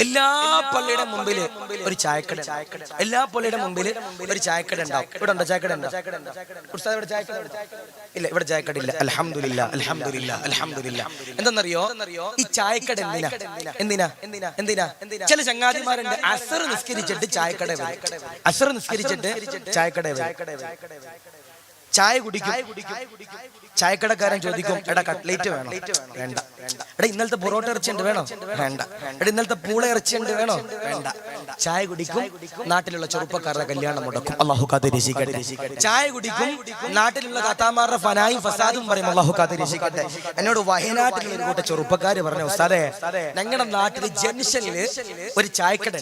എല്ലാ പള്ളിയുടെ മുമ്പില് ഒരു ചായക്കട, എല്ലാ പള്ളിയുടെ മുമ്പിൽ ഒരു ചായക്കട ഉണ്ടാവും. ഇവിടെ ഉണ്ടോ ചായക്കട? ഉണ്ടോ? ഇവിടെ ചായക്കട ഇല്ല, ഇവിടെ ചായക്കട ഇല്ല. അൽഹംദുലില്ലാ, അൽഹംദുലില്ലാ, അൽഹംദുലില്ലാ. എന്തെന്നറിയോ, ഈ ചായക്കട എന്തിനാ ചില ചങ്ങാതിമാരുണ്ട് അസർ നിസ്കരിച്ചിട്ട് ചായക്കട വരും. അസർ നിസ്കരിച്ചിട്ട് ചായക്കട വരും. ചായ കുടിക്കും. ചായക്കടക്കാരൻ ചോദിക്കും, എടാ കട്ട്ലേറ്റ് വേണോ? വേണ്ട. എടാ ഇന്നലത്തെ പൊറോട്ട ഇറച്ചി ഉണ്ട് വേണോ? വേണ്ട. എടാ ഇന്നലത്തെ പൂള ഇറച്ചി ഉണ്ട് വേണോ? വേണ്ട. ചായ കുടിക്കും. നാട്ടിലുള്ള ചെറുപ്പക്കാരുടെ കല്യാണം മുടക്കും. അല്ലാഹു കാത്തിരക്ഷിക്കട്ടെ. ചായ കുടിക്കും. നാട്ടിലുള്ള താത്താമാരുടെ ഫനായും ഫസാദും പറയും. അല്ലാഹു കാത്തിരക്ഷിക്കട്ടെ. എന്നോട് വയനാട്ടിലുള്ള ഒരു കൂട്ടം ചെറുപ്പക്കാര് പറഞ്ഞു, ഉസ്താദേ ഞങ്ങളുടെ നാട്ടില് ജംഗ്ഷനില് ഒരു ചായക്കട,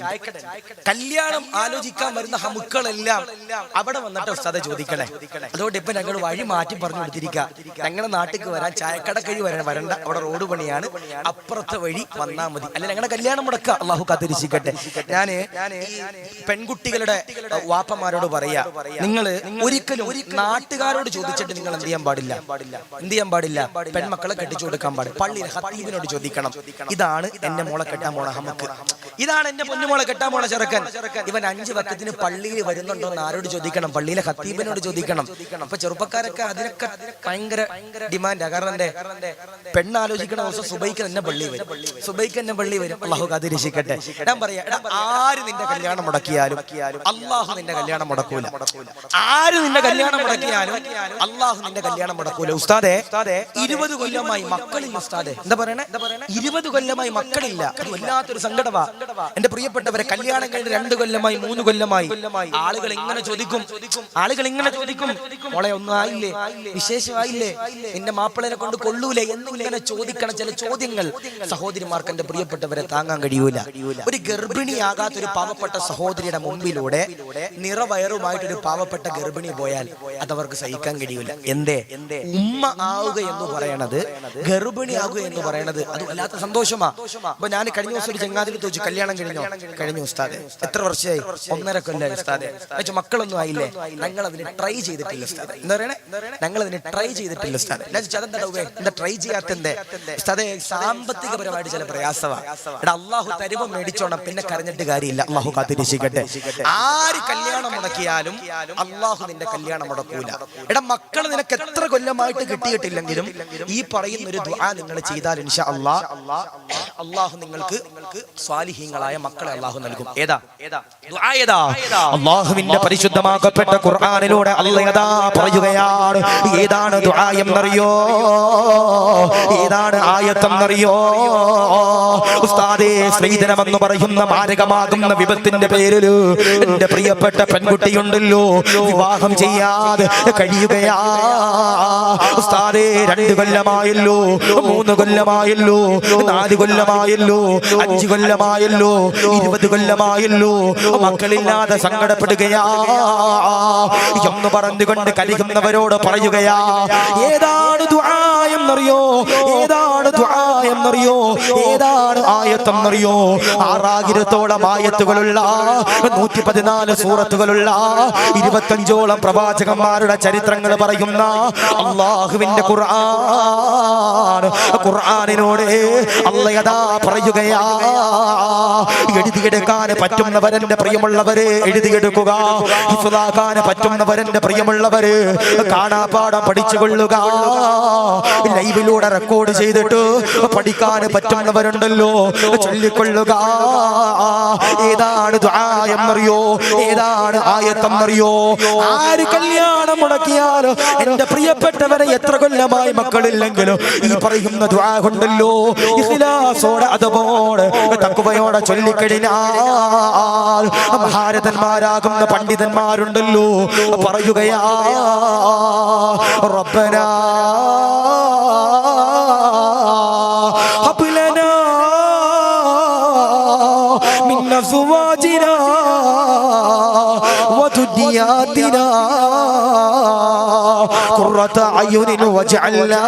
കല്യാണം ആലോചിക്കാൻ വരുന്ന ഹമുക്കളെല്ലാം അവിടെ വന്നിട്ട് ഉസ്താദെ ചോദിക്കണേ. അതുകൊണ്ട് ഇപ്പൊ ഞങ്ങൾ വഴി മാറ്റി പറഞ്ഞു കൊടുത്തിരിക്കുക. ഞങ്ങളുടെ നാട്ടിലേക്ക് വരാൻ ചായക്കട കഴി വരണ്ട, അവിടെ റോഡ് പണിയാണ്, അപ്പുറത്തെ വഴി വന്നാൽ മതി, അല്ലെ ഞങ്ങളുടെ കല്യാണം മുടക്കുക. അള്ളാഹു കാത്തിരക്ഷിക്കട്ടെ. ഞാന് പെൺകുട്ടികളുടെ വാപ്പമാരോട് പറയാ, നിങ്ങള് ഒരിക്കലും നാട്ടുകാരോട് ചോദിച്ചിട്ട് നിങ്ങൾ എന്ത് ചെയ്യാൻ പാടില്ല, പെൺമക്കളെ കെട്ടിച്ചു കൊടുക്കാൻ പാടില്ല. പള്ളിയിൽ ഹത്തീബിനോട് ചോദിക്കണം, ഇതാണ് എന്റെ മോളെ കെട്ടാൻ പോണ ഹമുക്ക്, ഇതാണ് എന്റെ പൊന്നുമോളെ കെട്ടാൻ പോണ ചെറുക്കൻ, ഇവൻ 5 വക്തത്തിന് പള്ളിയിൽ വരുന്നുണ്ടോ എന്ന് ആരോട് ചോദിക്കണം? പള്ളിയിലെ ഹത്തീബിനോട് ചോദിക്കണം. അപ്പൊ ചെറുപ്പക്കാരൊക്കെ അതിനൊക്കെ ഭയങ്കര ഡിമാൻഡാ. കാരണം എന്റെ പെണ്ണാലോചിക്കണ ദിവസം സുബൈക്ക് തന്നെ പള്ളി വരും. അള്ളാഹു കാത്തിരക്ഷിക്കട്ടെ. ഞാൻ പറയാ, ആര് നിന്റെ കല്യാണം മുടക്കിയാലും അള്ളാഹു നിന്റെ കല്യാണം മുടക്കൂല. ആര് നിന്റെ കല്യാണം മുടക്കിയാലും അള്ളാഹു നിന്റെ കല്യാണം മുടക്കൂല. ഉസ്താദേ 20 കൊല്ലമായി മക്കളില്ല. ഉസ്താദേ എന്താ പറയണേ? 20 കൊല്ലമായി മക്കളില്ല. അത് വല്ലാത്തൊരു സങ്കടമാ. എന്റെ പ്രിയപ്പെട്ടവരെ, കല്യാണം കഴിഞ്ഞ് 2 കൊല്ലമായി 3 കൊല്ലമായി ആളുകൾ ഇങ്ങനെ ചോദിക്കും, മോളെ ഒന്നും ആയില്ലേ, വിശേഷമായില്ലേ, നിന്റെ മാപ്പിളനെ കൊണ്ട് കൊള്ളൂലേ എന്നിങ്ങനെ ചോദിക്കണം. ചില ചോദ്യങ്ങൾ സഹോദരിമാർക്ക് എന്റെ പ്രിയപ്പെട്ടവരെ താങ്ങാൻ കഴിയൂല. ഒരു ഗർഭിണിയാകാത്ത ഒരു പാവപ്പെട്ട സഹോദരിയുടെ മുമ്പിലൂടെ നിറവയറുമായിട്ടൊരു പാവപ്പെട്ട ഗർഭിണി പോയാൽ അതവർക്ക് സഹിക്കാൻ കഴിയൂല. എന്തേ? ഉമ്മ ആവുക എന്ന് പറയണത്, ഗർഭിണിയാവുക എന്ന് പറയണത് അത് വല്ലാത്ത സന്തോഷമാ. അപ്പൊ ഞാൻ കഴിഞ്ഞ ദിവസം ഒരു ചങ്ങാതിനെ ചോദിച്ചു, കല്യാണം കഴിഞ്ഞു ഉസ്താദെ, എത്ര വർഷമായി? 1.5 കൊല്ലമായി ഉസ്താദെ. മക്കളൊന്നും ആയില്ലേ? ഞങ്ങൾ അതിന് ട്രൈ ചെയ്തിട്ടില്ല ഉസ്താദെ. എന്താ പറയണേ? ഞങ്ങൾ അതിന് ട്രൈ ചെയ്തിട്ടില്ല ഉസ്താദെ. എന്താ ട്രൈ ചെയ്യാത്തത്? ഉസ്താദെ സാമ്പത്തികപരമായിട്ട് ചില പ്രയാസമാണ്. എടാ അള്ളാഹു തരുമ്പോ മേടിച്ചോണം, പിന്നെ കരഞ്ഞിട്ട് കാര്യമില്ല. അള്ളാഹു കാത്തിരക്ഷിക്കട്ടെ. ആര് കല്യാണം മുടക്കിയാലും അള്ളാഹു നിന്റെ കല്യാണം മുടക്കൂല. എടാ മക്കൾ നിനക്ക് എത്ര കൊല്ലമായിട്ട് കിട്ടിയിട്ടില്ലെങ്കിലും ഈ പറയുന്ന ഒരു ദുആ നിങ്ങൾ ചെയ്താൽ ഇൻഷാ അള്ളാഹു നിങ്ങൾക്ക് സ്വാലിഹീങ്ങളായ മക്കളെ അള്ളാഹു നൽകും. ഏതാ ദുആ? അള്ളാഹുവിന്റെ പരിശുദ്ധമാക്കപ്പെട്ട ഖുർആനിലൂടെ അല്ലാഹു പറയുകയാണ്. ഏതാണ് ദുആ എന്നറിയോ? ഏതാണ് ആയത്തെന്നറിയോ? ഉസ്താദേ സ്ത്രീധനമെന്ന് പറയുന്ന മാരകമാകുന്ന വിപത്തിന്റെ പേരിൽ എന്റെ പ്രിയപ്പെട്ട പെൺകുട്ടിയുണ്ടല്ലോ, വിവാഹം ചെയ്യാതെ കഴിയുകയാ. ഉസ്താദേ 2 കൊല്ലമായല്ലോ, 3 കൊല്ലമായല്ലോ, 4 കൊല്ലമായല്ലോ, 5 കൊല്ലമായല്ലോ, 20 കൊല്ലമായല്ലോ, മക്കളില്ലാതെ സങ്കടപ്പെടുകയാ എന്ന് പറഞ്ഞുകൊണ്ട് കലിക്കുന്നവരോട് പറയുകയാ, ഏതാണ് ദുആ എന്നറിയോ? ഏതാണ് ദുആ എന്നറിയോ? ഏതാണ് ആയത്തെന്നറിയോ? 6000-ഓളം ആയത്തുകളുള്ള 114 സൂറത്തുകളുള്ള 25ഓളം പ്രവാചകന്മാരുടെ ചരിത്രങ്ങൾ പറയുന്ന അല്ലാഹുവിന്റെ ഖുർആനിനോട് അല്ലാഹു പറയുകയാ, എഴുതിയെടുക്കാൻ പറ്റുന്നവരെന്റെ പ്രിയമുള്ളവരെ എഴുതിയെടുക്കുക, ഹിഫ്ളാക്കാൻ പറ്റുന്നവരെന്റെ പ്രിയമുള്ളവര് കാണാപാഠം പഠിച്ചുകൊള്ളുക. ലൈവിലൂടെ റെക്കോർഡ് ചെയ്തിട്ട് പഠിക്കാൻ പറ്റുന്നവരുണ്ടല്ലോ, ചൊല്ലിക്കൊള്ളുക. ഏതാണ് ദുആ എന്നറിയോ? ഏതാണ് ആയത്തെന്നറിയോ? ആര് കല്യാണം മുടക്കിയാലോ എന്റെ പ്രിയപ്പെട്ടവരെ എത്ര കൊല്ലമായി മക്കളില്ലെങ്കിലും ഈ പറയുന്ന ദുആ കൊണ്ടല്ലോ ഇഖ്ലാസോടെ അതുപോലെ തഖ്വയോടെ ചൊല്ലിക്കഴിഞ്ഞാൽ മഹാരഥന്മാരാകുന്ന പണ്ഡിതന്മാരുണ്ടല്ലോ പറയുകയാ, റബ്ബനാ ഹബ് ലനാ മിൻ അസ്വാജിനാ വദുനിയാതിനാ ഖുർറത അയുനിൻ വജഅൽനാ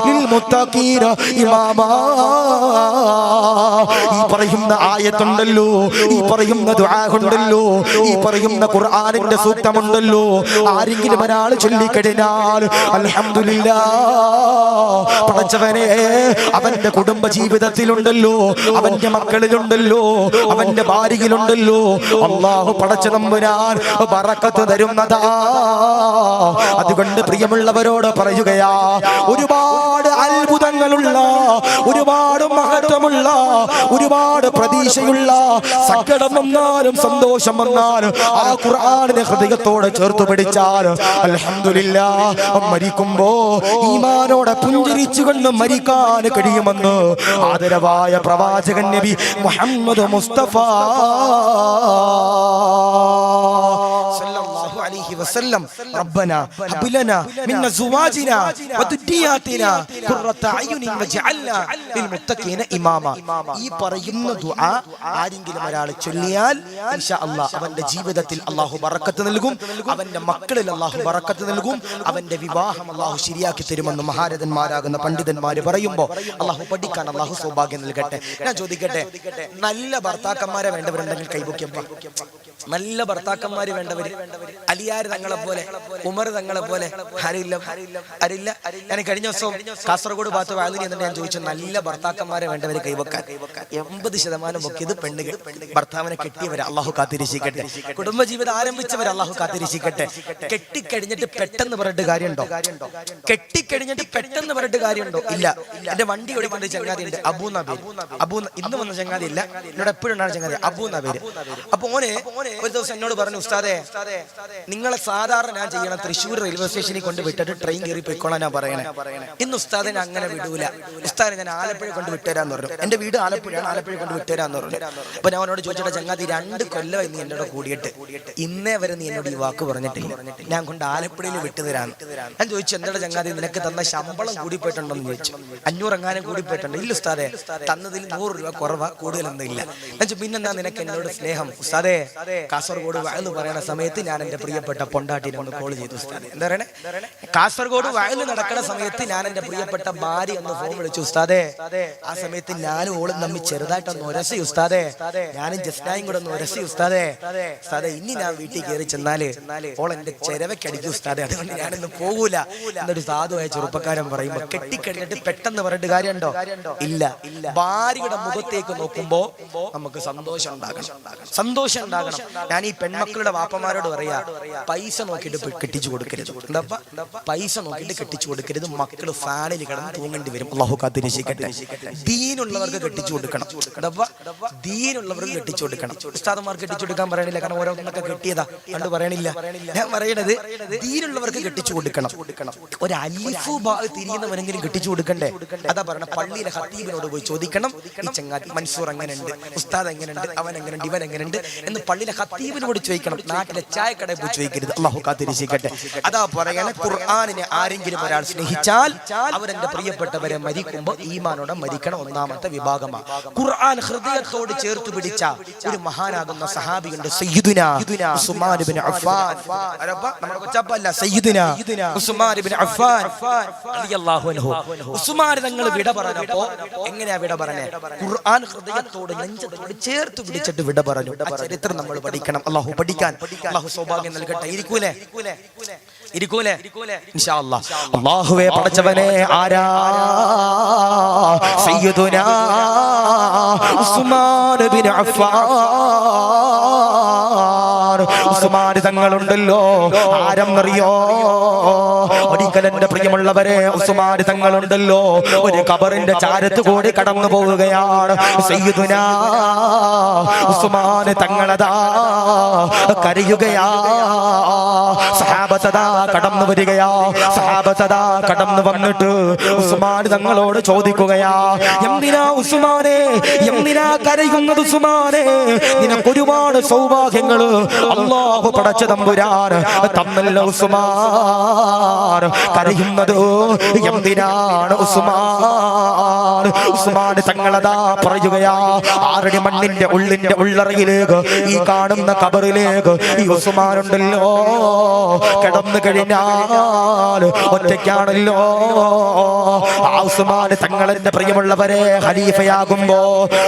ലിൽമുത്തഖീന ഇമാമാ. ഈ പറയുന്ന ആയത്തുണ്ടല്ലോ, ഈ പറയുന്ന ദുആ ഉണ്ടല്ലോ, ഈ പറയുന്ന ഖുർആനിന്റെ സൂക്തമുണ്ടല്ലോ, ആരെങ്കിലും ഒരാൾ ചൊല്ലിക്കഴിഞ്ഞാൽ അൽഹംദുലില്ലാഹ് പടച്ചവനെ അവന്റെ കുടുംബ ജീവിതത്തിലുണ്ടല്ലോ, അവന്റെ മക്കളിലുണ്ടല്ലോ, അവന്റെ ഭാര്യയിലുണ്ടല്ലോ അല്ലാഹു പടച്ച തമ്പുരാൻ ബറക്കത്ത് തരുന്നതാ. അതുകൊണ്ട് പ്രിയമുള്ളവരോട് പറയുകയാ, ഒരുപാട് അത്ഭുതങ്ങളുള്ള, ഒരുപാട് മഹത്വമുള്ള, ഒരുപാട് പ്രതീക്ഷയുള്ള, സങ്കടം വന്നാലും സന്തോഷം വന്നാലും ആ ഖുർആനിനെ ഹൃദയത്തോടെ ചേർത്ത് പിടിച്ചാൽ അൽഹംദുലില്ലാഹ് മരിക്കുമ്പോ ഈമാനോടെ പുഞ്ചിരിച്ചുകൊണ്ട് മരിക്കാൻ കഴിയുമെന്ന് ആദരവായ പ്രവാചകൻ നബി മുഹമ്മദ് മുസ്തഫ സല്ലല്ലാഹു അലൈഹി വസല്ലം റബ്ബനാ ഹബ് ലനാ മിൻ അസ്വാജിനാ വദുരിയാതിനാ ഖുർറത അയുനിൻ വജഅൽനാ ലിൽമുത്തഖീന ഇമാമ. ഈ പറയുന്ന ദുആ ആരെങ്കിലും ഒരാൾ ചൊല്ലിയാൽ ഇൻഷാ അല്ലാഹ് അവന്റെ ജീവിതത്തിൽ അല്ലാഹു ബറക്കത്ത് നൽകും, അവന്റെ മക്കളിൽ അല്ലാഹു ബറക്കത്ത് നൽകും, അവന്റെ വിവാഹം അല്ലാഹു ശരിയാക്കി തരുമെന്ന് മഹാരഥന്മാരാകുന്ന പണ്ഡിതന്മാർ പറയുമ്പോൾ അല്ലാഹു പഠിക്കാൻ അല്ലാഹു സൗഭാഗ്യം നൽകട്ടെ. ഞാൻ ചോദിക്കട്ടെ, നല്ല ഭർത്താക്കന്മാരെ വേണ്ടവരുണ്ടെങ്കിൽ കൈപൊക്കിയപ്പോ. നല്ല ഭർത്താക്കന്മാര് വേണ്ടവര് അലിയാർ തങ്ങളെ പോലെ, ഉമർ തങ്ങളെ പോലെ ആരില്ല? ഞാൻ കഴിഞ്ഞ ദിവസം കാസർഗോഡ് ഭാഗത്ത് വാതിനി എന്നിട്ട് ഞാൻ ചോദിച്ചു, നല്ല ഭർത്താക്കന്മാരെ വേണ്ടവര് കൈവക്കാൻ. 80% പൊക്കിയത് പെണ്ണുകൾ. ഭർത്താവിനെ കെട്ടിയവരെ അള്ളാഹു കാത്തിരിച്ചിക്കട്ടെ, കുടുംബജീവിതം ആരംഭിച്ചവരെ അള്ളാഹു കാത്തിരിച്ചിക്കട്ടെ. കെട്ടിക്കഴിഞ്ഞിട്ട് പെട്ടെന്ന് പറഞ്ഞിട്ട് കാര്യമുണ്ടോ? കെട്ടിക്കഴിഞ്ഞിട്ട് പെട്ടെന്ന് പറഞ്ഞിട്ട് കാര്യമുണ്ടോ? ഇല്ല. എന്റെ വണ്ടി ഓടിക്കൊണ്ട് ചങ്ങാതി ഉണ്ട്, അബൂന്ന പേര്. ഇന്ന് വന്ന ചങ്ങാതി ഇല്ല, എന്നോട് എപ്പോഴും ഉണ്ടാകുന്ന ചങ്ങാതി അബൂന്ന പേര്. അപ്പൊ ഓനെ ഒരു ദിവസം എന്നോട് പറഞ്ഞു, ഉസ്താദേ നിങ്ങളെ സാധാരണ ഞാൻ ചെയ്യണം തൃശ്ശൂർ റെയിൽവേ സ്റ്റേഷനിൽ കൊണ്ട് വിട്ടിട്ട് ട്രെയിൻ കയറി പോയിക്കോളാൻ ഞാൻ പറയണേ. ഇന്ന് ഉസ്താദെ ഞാൻ അങ്ങനെ വിടൂല, ഉസ്താദെ ഞാൻ ആലപ്പുഴ കൊണ്ട് വിട്ടുതരാന്ന് പറഞ്ഞു. എന്റെ വീട് ആലപ്പുഴയാണ്, ആലപ്പുഴ കൊണ്ട് വിട്ടുതരാന്ന് പറഞ്ഞു. അപ്പൊ ഞാൻ അവനോട് ചോദിച്ചിട്ട്, ചങ്ങാതി 2 കൊല്ലമായി നീ എന്നോട് കൂടിയിട്ട് ഇന്നേ വരെ നീ എന്നോട് ഈ വാക്ക് പറഞ്ഞിട്ടില്ല, ഞാൻ കൊണ്ട് ആലപ്പുഴയിൽ വിട്ടുതരാന്ന്. ഞാൻ ചോദിച്ചു, എന്താണ് ചങ്ങാതി നിനക്ക് തന്ന ശമ്പളം കൂടിപ്പോയിട്ടുണ്ടോന്ന് ചോദിച്ചു. 500 എങ്ങാനും കൂടിപ്പോയിട്ടുണ്ട്. ഇല്ല ഉസ്താദെ, തന്നതിൽ 100 രൂപ കുറവാ, കൂടുതലൊന്നും ഇല്ല. ഞാൻ പിന്നെന്താ നിനക്ക് എന്നോട് സ്നേഹം? ഉസ്താദെ കാസർഗോഡ് വയല് പറയുന്ന സമയത്ത് ഞാൻ എന്റെ പ്രിയപ്പെട്ട പൊണ്ടാട്ടിനെ ഒന്ന് കോൾ ചെയ്തു ഉസ്താദെ. എന്താ പറയണേ? കാസർഗോഡ് വയല് നടക്കുന്ന സമയത്ത് ഞാൻ എന്റെ പ്രിയപ്പെട്ട ഭാര്യ ഒന്ന് ഫോൺ വിളിച്ചു ഉസ്താദെ. ആ സമയത്ത് ഞാനും ഓളും തമ്മിൽ ചെറുതായിട്ടൊന്ന് ഉരസി ഉസ്താദെ, ഞാനും ജസ്നായും കൂടെ ഒന്ന് ഉരസി ഉസ്താദെ. ഉസ്താദെ ഇനി ഞാൻ വീട്ടിൽ കയറി ചെന്നാല് ഓൾ എന്റെ ചെരവയ്ക്കടിക്കും ഉസ്താദെ, അതുകൊണ്ട് ഞാനിന്ന് പോകൂല എന്നൊരു സാധുവായ ചെറുപ്പക്കാരൻ പറയുമ്പോ, കെട്ടിക്കഴിഞ്ഞിട്ട് പെട്ടെന്ന് പറഞ്ഞിട്ട് കാര്യമുണ്ടോ? ഇല്ല. ഭാര്യയുടെ മുഖത്തേക്ക് നോക്കുമ്പോ നമുക്ക് സന്തോഷം ഉണ്ടാകണം, സന്തോഷം ഉണ്ടാകണം. ഞാൻ ഈ പെൺമക്കളുടെ വാപ്പമാരോട് പറയാ, പൈസ നോക്കിയിട്ട് കെട്ടിച്ചു കൊടുക്കരുത്. എന്താ പൈസ നോക്കിയിട്ട് കെട്ടിച്ചു കൊടുക്കരുത്. മക്കള് ഫാനിൽ കിടന്ന് തൂങ്ങേണ്ടി വരും. അല്ലാഹു കാത്തിരക്ഷിക്കട്ടെ. ദീനുള്ളവർക്ക് കെട്ടിച്ചു കൊടുക്കണം. ദീനുള്ളവർക്ക് കെട്ടിച്ചു കൊടുക്കണം. ഉസ്താദന്മാർക്ക് കെട്ടിച്ചു കൊടുക്കാൻ പറയണില്ല, കാരണം ഓരോന്നൊക്കെ കെട്ടിയതാ കണ്ടു പറയണില്ല. ഞാൻ പറയണത് ദീനുള്ളവർക്ക് കെട്ടിച്ചു കൊടുക്കണം. ഒരു അലിഫു ബാ തിരിയുന്നവരെങ്കിലും കെട്ടിച്ചു കൊടുക്കണ്ടേ? അതാ പറയണ, പള്ളിയിലെ ഖത്തീബിനോട് പോയി ചോദിക്കണം, ഈ ചങ്ങാതി മൻസൂർ എങ്ങനെയുണ്ട്, ഉസ്താദ് എങ്ങനെയുണ്ട്, അവൻ എങ്ങനെയുണ്ട്, ഇവൻ എങ്ങനെയുണ്ട് എന്ന് പള്ളിയിലെ ഖത്തീബിനോട് ചോദിക്കണം. നാട്ടിലെ ചായക്കടയിൽ പോയി ചോദിക്കരുത്. അല്ലാഹു കാത്തിരക്ഷിക്കട്ടെ. അതാ പറയണ, ഖുർആനിനെ ആരെങ്കിലും ഒരാൾ സ്നേഹിച്ചാൽ അവരെന്റെ പ്രിയപ്പെട്ടവരെ മരിക്കുമ്പോ ഈമാനോടെ മരിക്കണം. ഒന്നാമത്തെ വിഭാഗമാണ്. ഖുർആൻ ഹൃദയത്തോട് ചേർത്ത് പിടിച്ച ഒരു മഹാനാകുന്ന സഹാബിയുണ്ട്, സയ്യിദുനാ ഉസ്മാൻ ഇബ്നു അഫ്ഫാൻ. നമ്മുടെ കൊച്ചപ്പല്ല, സയ്യിദുനാ ഉസ്മാൻ ഇബ്നു അഫ്ഫാൻ റളിയല്ലാഹു അൻഹു. ഉസ്മാൻ തങ്ങൾ വിട പറഞ്ഞപ്പോ എങ്ങനെയാ വിട പറഞ്ഞേ? ഖുർആൻ ഹൃദയത്തോട് നെഞ്ചത്തോട് ചേർത്ത് പിടിച്ചിട്ട് വിട പറഞ്ഞു. ആ ചരിത്രം നമ്മൾ പഠിക്കണം. അല്ലാഹു പഠിക്കാൻ അല്ലാഹു സൗഭാഗ്യം നൽകട്ടെ. ഇരിക്കൂലേ ഇൻഷാ അല്ലാഹ്. അല്ലാഹുവേ പടച്ചവനെ, ആരാ സയ്യിദുനാ ഉസ്മാൻ ഇബ്നു അഫ്ഫാൻ. ഉസ്മാൻ തങ്ങളുണ്ടല്ലോ, ആരെന്നറിയോ? ഒരിക്കൽ എന്റെ പ്രിയമുള്ളവരെ, ഉസ്മാൻ തങ്ങളുണ്ടല്ലോ ഒരു ഖബറിന്റെ ചാരത്ത് കൂടി കടന്നു പോവുകയാണ്. സയ്യിദുനാ ഉസ്മാൻ തങ്ങളതാ കരയുകയാ. സഹാബത്തതാ കടന്നു വരികയാ. സഹാബത്തതാ കടന്നു വന്നിട്ട് ഉസ്മാൻ തങ്ങളോട് ചോദിക്കുകയാ, എന്തിനാ ഉസ്മാനെ, എന്തിനാ കരയുന്നത് ഉസ്മാനെ? നിനക്ക് ഒരുപാട് സൗഭാഗ്യങ്ങള് അല്ലാഹു പടച്ച തമ്പുരാൻ തന്നല്ല ഉസ്മാൻ. കരയുന്നത് എന്തിനാണ് ഉസ്മാൻ? ഉസ്മാൻ തങ്ങളതാ പറയുകയാ, 6 അടി മണ്ണിന്റെ ഉള്ളറയിലേക്ക്, ഈ കാണുന്ന ഖബറിലേക്ക് ഈ ഉസ്മാൻ ഉണ്ടല്ലോ കിടന്നു കഴിഞ്ഞാൽ ഒറ്റയ്ക്കാണല്ലോ. ആ ഉസ്മാൻ തങ്ങളെന്റെ പ്രിയമുള്ളവരെ ഖലീഫയാകുമ്പോ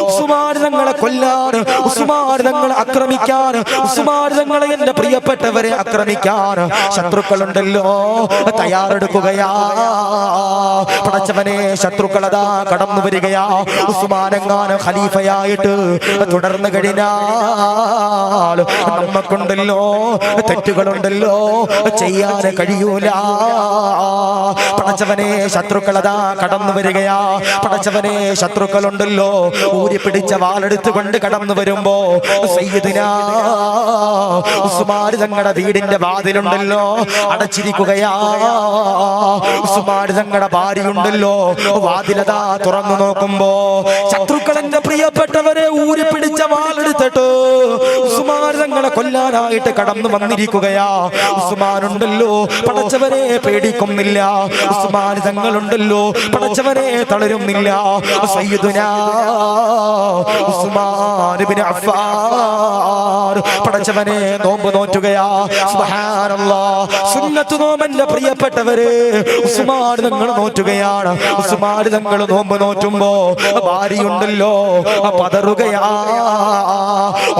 ഉസ്മാൻ തങ്ങളെ കൊല്ലാൻ, ഉസ്മാൻ തങ്ങളെ ആക്രമിക്കാൻ, ഉസ്മാൻ തങ്ങളെ എന്റെ പ്രിയപ്പെട്ടവരെ ആക്രമിക്കാൻ ശത്രുക്കളുണ്ടല്ലോ തയ്യാറെടുക്കുകയാ. പടച്ചവനെ, ശത്രുക്കളതാ കടന്നു വരികയാ. ഉസ്മാനെങ്ങാനും ഖലീഫയായിട്ട് തുടർന്നു കഴിഞ്ഞാൽ നമ്മക്കുണ്ടല്ലോ തെറ്റുകളുണ്ടല്ലോ, ചെയ്യാൻ കഴിയൂല. പടച്ചവനെ, ശത്രുക്കളതാ കടന്നു വരികയാ. പടച്ചവനെ, ശത്രുക്കളുണ്ടല്ലോ ഊരി പിടിച്ച വാളെടുത്ത് കൊണ്ട് കടന്നു വരുമ്പോ സയ്യിദുനാ ഉസ്മാൻ തങ്ങളുടെ വീടിന്റെ വാതിലുണ്ടല്ലോ അടച്ചിരിക്കുകയാ. ഉസ്മാൻ തങ്ങളുടെ ഭാര്യയുണ്ടല്ലോ വാതിലതാ തുറന്നു നോക്കുമ്പോ ശത്രുക്കളെന്റെ പ്രിയപ്പെട്ടവരെ ഊരി പിടിച്ച വാളെടുത്തിട്ട് ഉസ്മാൻ തങ്ങളെ കൊല്ലാനായിട്ട് കടന്നു വന്നിരിക്കുകയാ. ഉസ്മാനുണ്ടല്ലോ പടച്ചവരെ പേടിക്കുന്നില്ല. ഉസ്മാൻ തങ്ങളുണ്ടല്ലോ പടച്ചവരെ തളരുന്നില്ല. സയ്യിദുനാ ഉസ്മാൻ ഇബ്നു അഫ്ഫാൻ പടച്ചവനെ നോമ്പ് നോറ്റുകയാ. സുബ്ഹാനല്ലാഹ്, സുന്നത്ത് നോമ്പന്റെ പ്രിയപ്പെട്ടവരെ ഉസ്മാൻ തങ്ങൾ നോറ്റുകയാണ്. ഉസ്മാൻ തങ്ങൾ നോമ്പ് നോറ്റുമ്പോ ഭാര്യയുണ്ടല്ലോ പതറുകയാ.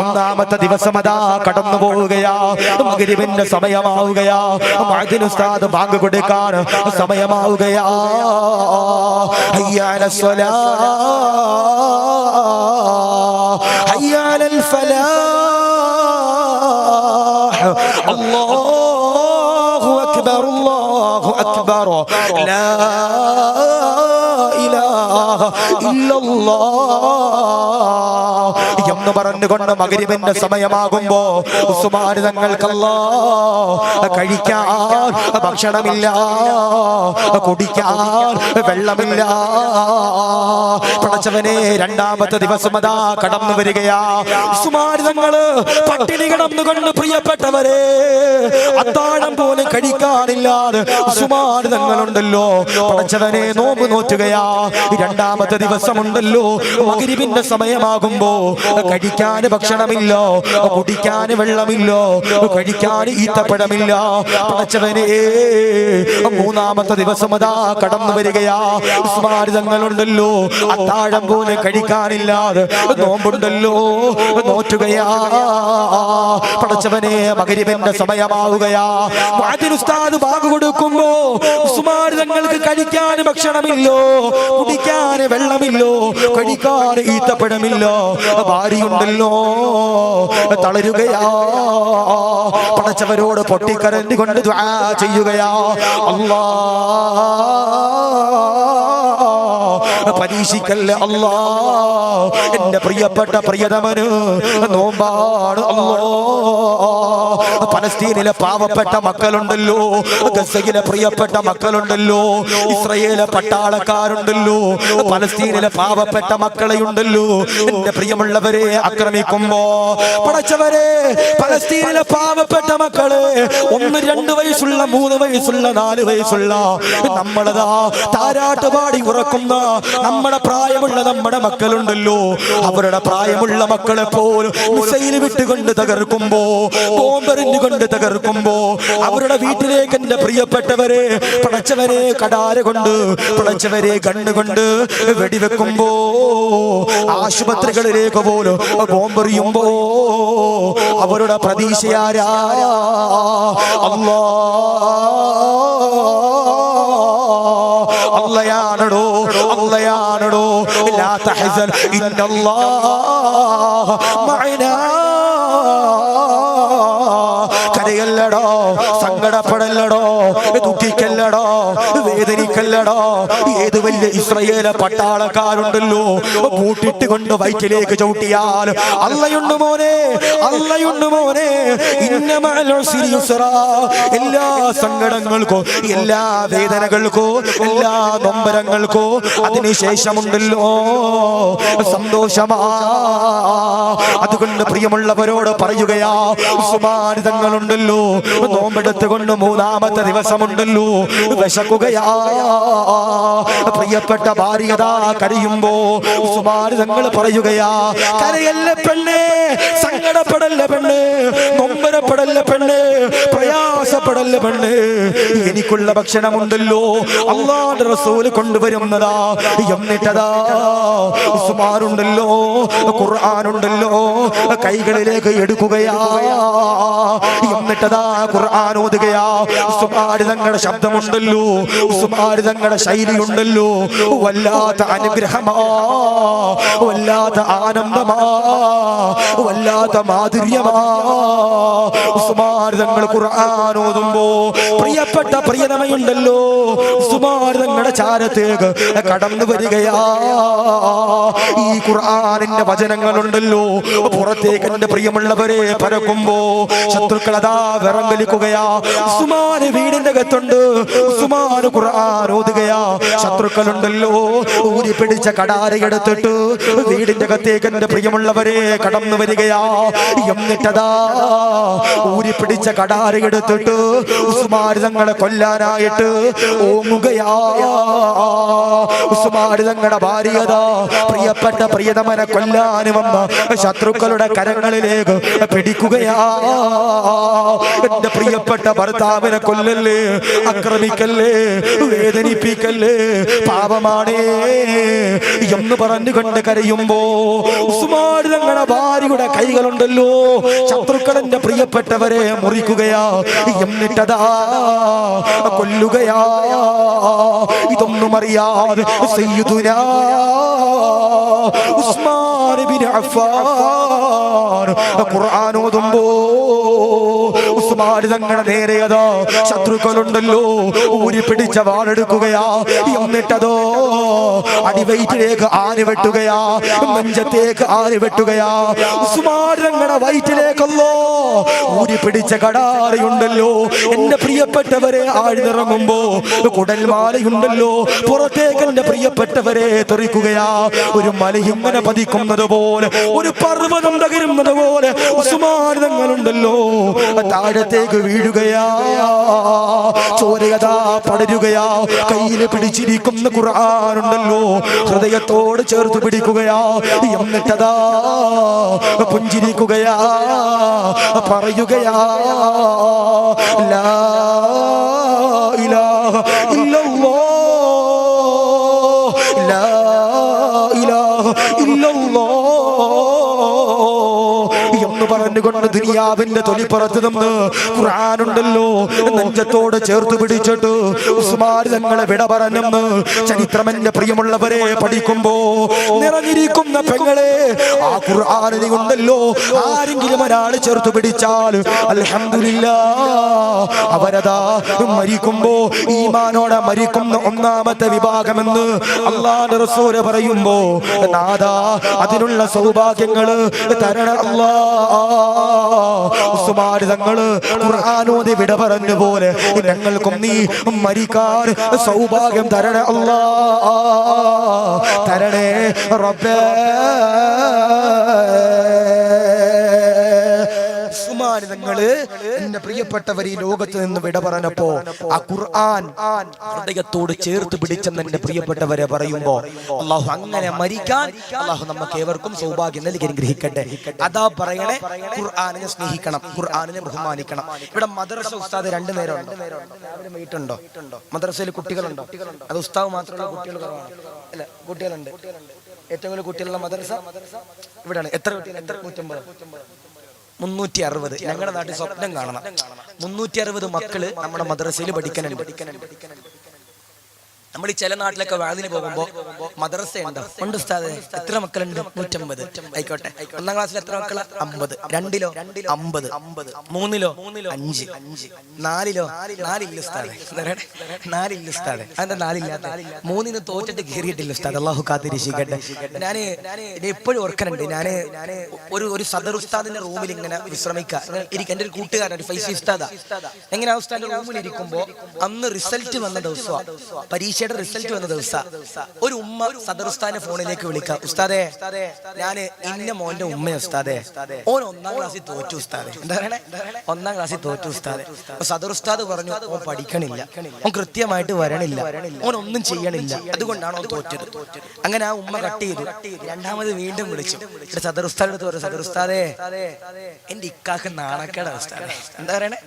1-ാമത്തെ ദിവസം അതാ കടന്നു പോവുകയാ. മഗ്രിബിന്റെ സമയമാവുകയാ. മുഅദ്ദിൻ ഉസ്താദ് ബാങ്ക് കൊടുക്കാൻ സമയമാവുകയാ. ഹയ്യ അലസ് സ്വലാഹ്, ഹയ്യ അലൽ ഫലാഹ്, അല്ലാഹു അക്ബർ, അല്ലാഹു അക്ബർ, ലാ ഇലാഹ ഇല്ലല്ലാഹ് എന്ന് പറഞ്ഞുകൊണ്ട് മഗ്രിബിന്റെ സമയമാകുമ്പോ ഉസ്മാൻ തങ്ങൾക്കല്ലാ കഴിക്കാൻ ഭക്ഷണമില്ല, കുടിക്കാൻ വെള്ളമില്ല. പടച്ചവനെ, 2-ാമത്തെ ദിവസം അതാ കടന്നു വരികയാ. ഉസ്മാൻ തങ്ങള് പട്ടിണി കിടന്നുകൊണ്ട് പ്രിയപ്പെട്ടവരെ അത്താഴം പോലും കഴിക്കാനില്ലാതെ ഉസ്മാൻ തങ്ങളുണ്ടല്ലോ പടച്ചവനെ നോമ്പ് നോറ്റുകയാ. 2-ാമത്തെ ദിവസമുണ്ടല്ലോ മഗ്രിബിന്റെ സമയമാകുമ്പോ കഴിക്കാൻ ഭക്ഷണമില്ല, കുടിക്കാൻ വെള്ളമില്ല, കഴിക്കാൻ ഈത്തപ്പഴമില്ല. പടച്ചവനെ, 3-ാമത്തെ ദിവസം അതാ കടന്നു വരികയാ. ഉസ്മാൻ തങ്ങളുണ്ടല്ലോ അത്താഴം പോലും കഴിക്കാനില്ലാതെ നോമ്പുണ്ടല്ലോ നോറ്റുകയാ. പടച്ചവനെ, മഗ്രിബിന്റെ സമയമാവുകയാ. മുഅദ്ദിൻ ഉസ്താദ് ബാങ്ക് കൊടുക്കുമ്പോ ഉസ്മാൻ തങ്ങൾക്ക് കഴിക്കാൻ ഭക്ഷണമില്ലോ, കുടിക്കാൻ വെള്ളമില്ലോ, കഴിക്കാൻ ഈത്തപ്പഴമില്ലോ. ഭാര്യയുണ്ടല്ലോ തളരുകയാ. പടച്ചവരോട് പൊട്ടിക്കരഞ്ഞുകൊണ്ട് ദുആ ചെയ്യുകയാ. അല്ലാ, പരീക്ഷിക്കല്ലേ അല്ലാ, എന്റെ പ്രിയപ്പെട്ട പ്രിയതമന് നോമ്പാണ് അല്ലാ. പലസ്തീനിലെ പാവപ്പെട്ട മക്കളുണ്ടല്ലോ, ഗസയിലെ പ്രിയപ്പെട്ട മക്കളുണ്ടല്ലോ, ഇസ്രയേലിലെ പട്ടാളക്കാരുണ്ടല്ലോ, പലസ്തീനിലെ പാവപ്പെട്ട മക്കളെയുണ്ടല്ലോ എന്റെ പ്രിയമുള്ളവരെ ആക്രമിക്കുമ്പോ പടച്ചവരെ, പലസ്തീനിലെ പാവപ്പെട്ട മക്കളെ 1-2 വയസ്സുള്ള 3 വയസ്സുള്ള 4 വയസ്സുള്ള നമ്മളതാ താരാട്ട് പാടി ഉറക്കുന്ന നമ്മുടെ പ്രായമുള്ള നമ്മുടെ മക്കളുണ്ടല്ലോ, അവരുടെ പ്രായമുള്ള മക്കളെ പോലും മിസൈൽ വിട്ടുകൊണ്ട് തകർക്കുമ്പോ, ബോംബെറിഞ്ഞു കൊണ്ട് തകർക്കുമ്പോ അവരുടെ വീട്ടിലേക്ക് എന്റെ പ്രിയപ്പെട്ടവരെ പടച്ചവരെ കടാര കൊണ്ട് പടച്ചവരെ കണ്ണുകൊണ്ട് വെടിവെക്കുമ്പോ, ആശുപത്രികളിലേക്ക് പോലും ബോംബെറിയുമ്പോ അവരുടെ പ്രതീക്ഷയാരാ? അല്ലാ, അല്ലയാണോ, അല്ലയാണോ. ലാ തഹ്സൻ ഇന്നല്ലാഹ മഅനാ. കരയല്ലടോ, സങ്കടപ്പെടല്ലടോ, ദുഃഖിക്കല്ലടോ, വേദനിക്കല്ലടാ. ഏത് വലിയ ഇസ്രായേൽ പട്ടാളക്കാരുണ്ടല്ലോ കൂട്ടിട്ട് കൊണ്ട് വയറ്റിലേക്ക് ചവിട്ടിയാൽ അള്ളയുണ്ട് മോനെ, അള്ളയുണ്ട് മോനെ. ഇന്നമഅൽ ഉസ്രി യുസ്റാ. എല്ലാ സങ്കടങ്ങൾക്കോ, എല്ലാ വേദനകൾക്കോ, എല്ലാ നൊമ്പരങ്ങൾക്കോ അതിനുശേഷമുണ്ടല്ലോ സന്തോഷമാ. അതുകൊണ്ട് പ്രിയമുള്ളവരോട് പറയുകയാ, ഉസ്മാൻ തങ്ങളുണ്ടല്ലോ നോമ്പെടുത്തുകൊണ്ട് മൂന്നാമത്തെ ദിവസമുണ്ടല്ലോ വിശക്കുകയാ. പ്രിയപ്പെട്ട ഭാര്യതാ കരയുമ്പോ ഉസ്മാൻ തങ്ങൾ പറയുകയാ, കരയല്ല പെണ്ണേ, സങ്കടപ്പെടല്ല പെണ്ണേ, നൊമ്പരപ്പെടല്ല പെണ്ണേ, പ്രയാസപ്പെടല്ല പെണ്ണേ. എനിക്കുള്ള ഭക്ഷണമുണ്ടല്ലോ അല്ലാഹുവിന്റെ റസൂൽ കൊണ്ടുവരുന്നതാ. എന്നിട്ടതാ ഉസ്മാനുണ്ടല്ലോ ഖുർആനുണ്ടല്ലോ കൈകളിലേക്ക് എടുക്കുകയാ. എന്നിട്ടതാ ഖുർആൻ ഓതുകയാ. ഉസ്മാൻ തങ്ങളുടെ ശബ്ദമുണ്ടല്ലോ, ഉസ്മാൻ തങ്ങളുടെ ശൈലിയുണ്ടല്ലോ വല്ലാത്ത അനുഗ്രഹമാ, വല്ലാത്ത ആനന്ദമാ, വല്ലാത്ത മാധുര്യമാ. ഉസ്മാൻ തങ്ങൾ ഖുർആൻ ഓതുമ്പോ പ്രിയപ്പെട്ട പ്രിയതമയുണ്ടല്ലോ ഉസ്മാൻ തങ്ങളുടെ ചാരത്തേക്ക് കടന്നു വരികയാ. ഈ ഖുർആനിന്റെ വചനങ്ങളുണ്ടല്ലോ പുറത്തേക്ക് എന്റെ പ്രിയമുള്ളവരെ പരക്കുമ്പോ ശത്രുക്കളതാ വിറങ്ങലിക്കുകയാ. ഉസ്മാൻ വീടിന്റെ അകത്തുണ്ട്, ഉസ്മാൻ ഖുർആൻ ഓതുകയാ. ശത്രുക്കളുണ്ടല്ലോ ഊരി പിടിച്ച കടാരയെടുത്തിട്ട് വീടിന്റെ അകത്തേക്ക് എന്റെ പ്രിയമുള്ളവരെ കടന്നു വരികയാ. എന്നിട്ടതാ ഊരി പിടിച്ച കടാരയെടുത്തിട്ട് ഉസ്മാൻ തങ്ങളെ കൊല്ലാനായിട്ട് ഓങ്ങുകയാ. ഉസ്മാൻ തങ്ങളുടെ ഭാര്യതാ പ്രിയപ്പെട്ട പ്രിയതമനെ കൊല്ലാൻ വന്ന ശത്രുക്കളുടെ കരങ്ങളിലേക്ക് പിടിക്കുകയാ. എന്റെ പ്രിയപ്പെട്ട ഭർത്താവിനെ കൊല്ലല്ലേ, ആക്രമിക്കല്ലേ, വേദനിപ്പിക്കല്ലേ, പാപമാണേ എന്ന് പറഞ്ഞുകൊണ്ട് കരയുമ്പോ ഉസ്മാൻ തങ്ങളുടെ ഭാര്യയുടെ കൈകളുണ്ടല്ലോ ശത്രുക്കൾ എന്റെ പ്രിയപ്പെട്ടവരെ മുറിക്കുകയാ. എന്നിട്ടതാ കൊല്ലുകയാ. ഇതൊന്നും അറിയാതെ സയ്യിദുനാ ഉസ്മാൻ ഇബ്നു അഫ്ഫാൻ ഖുർആൻ ഓതുമ്പോ ഉസ്മാൻ തങ്ങളുടെ നേരെയതാ ശത്രുക്കളുണ്ടല്ലോ ഊരി പിടിച്ച വാളെടുക്കുകയാ. എന്നിട്ടതോ അടിവയറ്റിലേക്ക് ആര് വെട്ടുകയാ, മഞ്ചത്തേക്ക് ആര് വെട്ടുകയാ. ഉസ്മാൻ തങ്ങളുടെ വയറ്റിലേക്കല്ലോ ഊരി പിടിച്ച കടാരയുണ്ടല്ലോ എന്റെ പ്രിയപ്പെട്ടവരെ ആഴ്ന്നിറങ്ങുമ്പോ കുടൽമാലയുണ്ടല്ലോ പുറത്തേക്ക് എന്റെ പ്രിയപ്പെട്ടവരെ തെറിക്കുകയാ. ഒരു മലയിങ്ങനെ പതിക്കുന്നത് പോലെ, ഒരു പർവ്വതം തകരുന്നത് പോലെ ഉസ്മാൻ തങ്ങളുണ്ടല്ലോ താഴത്തേക്ക് വീഴുകയാ. ചോരയതാ പടരുകയാ. കയ്യിൽ പിടിച്ചിരിക്കുന്ന ഖുർആനുണ്ടല്ലോ ഹൃദയത്തോട് ചേർത്ത് പിടിക്കുകയാ. എന്നിട്ടതാ പുഞ്ചിരിക്കുകയാ, പറയുകയാ, ലാ ഇലാഹ ഇല്ലല്ലാഹ്, ലാ ഇലാഹ ഇല്ലല്ലാഹ് എന്ന് പറഞ്ഞുകൊണ്ട് ദുനിയാവിന്റെ തൊലിപ്പുറത്ത് നിന്ന് ഖുർആനുണ്ടല്ലോ നെഞ്ചത്തോട് ചേർത്ത് പിടിച്ചിട്ട് ഉസ്മാൻ തങ്ങളെ വിട പറഞ്ഞെന്ന് ചരിത്രം എന്റെ പ്രിയമുള്ളവരെ പഠിക്കുമ്പോ നിറഞ്ഞിരിക്കുന്ന പെങ്ങളെ ആ ഖുർആനിനെ ഉണ്ടല്ലോ ആരെങ്കിലും ഒരാൾ ചേർത്ത് പിടിച്ചാൽ അൽഹംദുലില്ലാഹ് അവരതാ മരിക്കുമ്പോ ഈമാനോടെ മരിക്കുന്ന ഒന്നാമത്തെ വിഭാഗമെന്ന് അല്ലാഹുവിന്റെ റസൂൽ പറയുമ്പോ നാദാ അതിനുള്ള സൗഭാഗ്യങ്ങള് തരണ അല്ലാഹ്. ഉസ്മാൻ തങ്ങള് ഖുർആനോദി വിട പറഞ്ഞ പോലെ ഞങ്ങൾക്കും നീ മരിക്കാൻ സൗഭാഗ്യം തരണേ അല്ലാഹ്, തരണേ റബ്ബേ. ഉസ്മാനിതങ്ങള് എന്റെ പ്രിയപ്പെട്ടവർ ഈ ലോകത്ത് നിന്ന് വിട പറഞ്ഞപ്പോ ആ ഖുർആൻ ഹൃദയത്തോട് ചേർത്ത് പിടിച്ചെന്ന് എന്റെ പ്രിയപ്പെട്ടവരെ പറയുമ്പോ അള്ളാഹു അങ്ങനെ മരിക്കാൻ അള്ളാഹു നമുക്ക് ഏവർക്കും സൗഭാഗ്യം നൽകി ഗ്രഹിക്കട്ടെ. അതാ പറയണേ, ഖുർആനിനെ സ്നേഹിക്കണം, ഖുർആനിനെ ബഹുമാനിക്കണം. ഇവിടെ മദ്രസ ഉസ്താദ് രണ്ടു നേരമുണ്ട്, രാവിലെ വൈകിട്ടുണ്ടോ? മദ്രസയിൽ കുട്ടികളുണ്ടോ? അത് ഉസ്താദ് മാത്രമുള്ള കുട്ടികൾ കുറവാണ് അല്ല, കുട്ടികളുണ്ട്. ഏറ്റവും കൂടുതൽ കുട്ടികളുള്ള മദ്രസ ഇവിടെയാണ്. എത്ര കുട്ടികൾ? 360. ഞങ്ങളുടെ നാട്ടിൽ സ്വപ്നം കാണണം, 360 മക്കള് നമ്മുടെ മദ്രസയിൽ പഠിക്കാനുണ്ട്. നമ്മൾ ഈ ചില നാട്ടിലൊക്കെ വാതിന് പോകുമ്പോ മദ്രസ ഉണ്ടോ? ഉണ്ട് ഉസ്താദേ. എത്ര മക്കളുണ്ട്? 150. ആയിക്കോട്ടെ. 1ാം ക്ലാസ്സിൽ എത്ര മക്കളാ? 50. 2ലോ 50. 3ലോ 5. 4ലോ 4 ഉസ്താദേ. 4 ഉസ്താദേ. അതെന്താ 4 ഇല്ലാത്ത? 3ന് തോറ്റിട്ട് കയറിയിട്ടില്ല ഉസ്താദ്. അള്ളാഹു കാത്തിരിക്കട്ടെ. ഞാന് എപ്പോഴും ഓർക്കനുണ്ട്. ഞാന് ഒരു സദർ ഉസ്താദിന്റെ റൂമിൽ ഇങ്ങനെ വിശ്രമിക്കാം. എന്റെ ഒരു കൂട്ടുകാരൻ, ഒരു ഫൈസി ഉസ്താദാ. എങ്ങനെ ആ ഉസ്താദിന്റെ റൂമിൽ ഇരിക്കുമ്പോ അന്ന് റിസൾട്ട് വന്ന ദിവസമാണ്, പരീക്ഷയുടെ റിസൾട്ട് വന്ന ദിവസം, ഒരു ഉമ്മ സദർ ഉസ്താദിന്റെ ഫോണിലേക്ക് വിളിക്കാം, ഉസ്താദേ ഞാന് ഇന്ന മോന്റെ ഉമ്മയെ ഉസ്താദേ, ഓൻ 1ാം ക്ലാസ്സിൽ തോറ്റു ഉസ്താദേ. എന്താ പറയണേ? 1ാം ക്ലാസ്സിൽ തോറ്റു ഉസ്താദേ. സദർ ഉസ്താദ് പറഞ്ഞു, ഓൻ പഠിക്കണില്ല, ഓൻ കൃത്യമായിട്ട് വരണില്ല, ഓൻ ഒന്നും ചെയ്യണില്ല, അതുകൊണ്ടാണ് ഓൻ തോറ്റത്. അങ്ങനെ ആ ഉമ്മ കട്ട് ചെയ്തു. 2ാമത് വീണ്ടും വിളിച്ചു. സദർ ഉസ്താദിന്റെ അടുത്ത് പറഞ്ഞു, സദർ ഉസ്താദേ എന്റെ ഇക്കാക്ക് നാണക്കേടാ ഉസ്താദേ. എന്താ പറയണേ?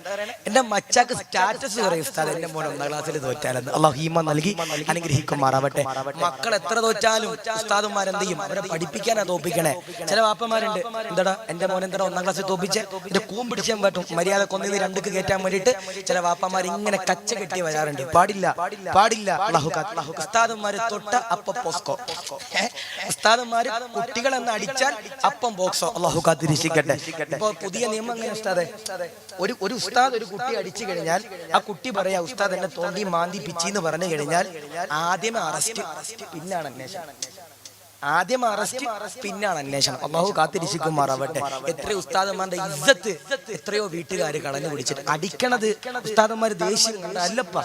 എന്റെ മച്ചാക്ക് സ്റ്റാറ്റസ് പറയും ഉസ്താദ്, എന്റെ മോൻ 1ാം ക്ലാസ്സിൽ തോറ്റാലെന്ന്. അള്ളാഹു ഈമാൻ നൽകി അനുഗ്രഹിക്കുമാറാവട്ടെ. മക്കൾ എത്ര തോറ്റാലും ഉസ്താദുമാരെന്ത് ചെയ്യും? അവരെ പഠിപ്പിക്കാനാ തോപ്പിക്കണേ. ചില വാപ്പമാരുണ്ട്, എന്താടാ എന്റെ മോൻ എന്താ 1ാം ക്ലാസ്സിൽ തോപ്പിച്ചേ, എന്റെ കൂം പിടിച്ചാൻ പറ്റും, മര്യാദ കൊന്നിത് 2ക്ക് കയറ്റാൻ വേണ്ടിയിട്ട് ചില വാപ്പമാർ ഇങ്ങനെ കച്ച കെട്ടി വരാറുണ്ട്. പാടില്ല, പാടില്ല. ഉസ്താദുമാര് തൊട്ട അപ്പം പോസ്കോ. ഉസ്താദുമാര് കുട്ടികളെന്ന് അടിച്ചാൽ അപ്പം ബോക്സോ. അള്ളാഹു കാത്തിരിക്കട്ടെ. ഇപ്പൊ പുതിയ നിയമം അങ്ങനെ ഉസ്താദെ, ഒരു ഉസ്താദ് ഒരു കുട്ടി അടിച്ചു കഴിഞ്ഞാൽ ആ കുട്ടി പറയാ, ഉസ്താദ് എന്നെ തോണ്ടി മാന്തി പിച്ചിന്ന് പറഞ്ഞു കഴിഞ്ഞാൽ ആദ്യം അറസ്റ്റ്, പിന്നാണ് അന്വേഷണം. ആദ്യം അറസ്റ്റ്, പിന്നാണ് അന്വേഷണം. അള്ളാഹു കാത്തിരിക്കുമാറാവട്ടെ. എത്രയോ ഉസ്താദന്മാരുടെ ഇസ്സത്ത് എത്രയോ വീട്ടുകാർ കളഞ്ഞു പിടിച്ചിട്ട് അടിക്കണത് ഉസ്താദന്മാർ ദേഷ്യം കണ്ട. അല്ലപ്പ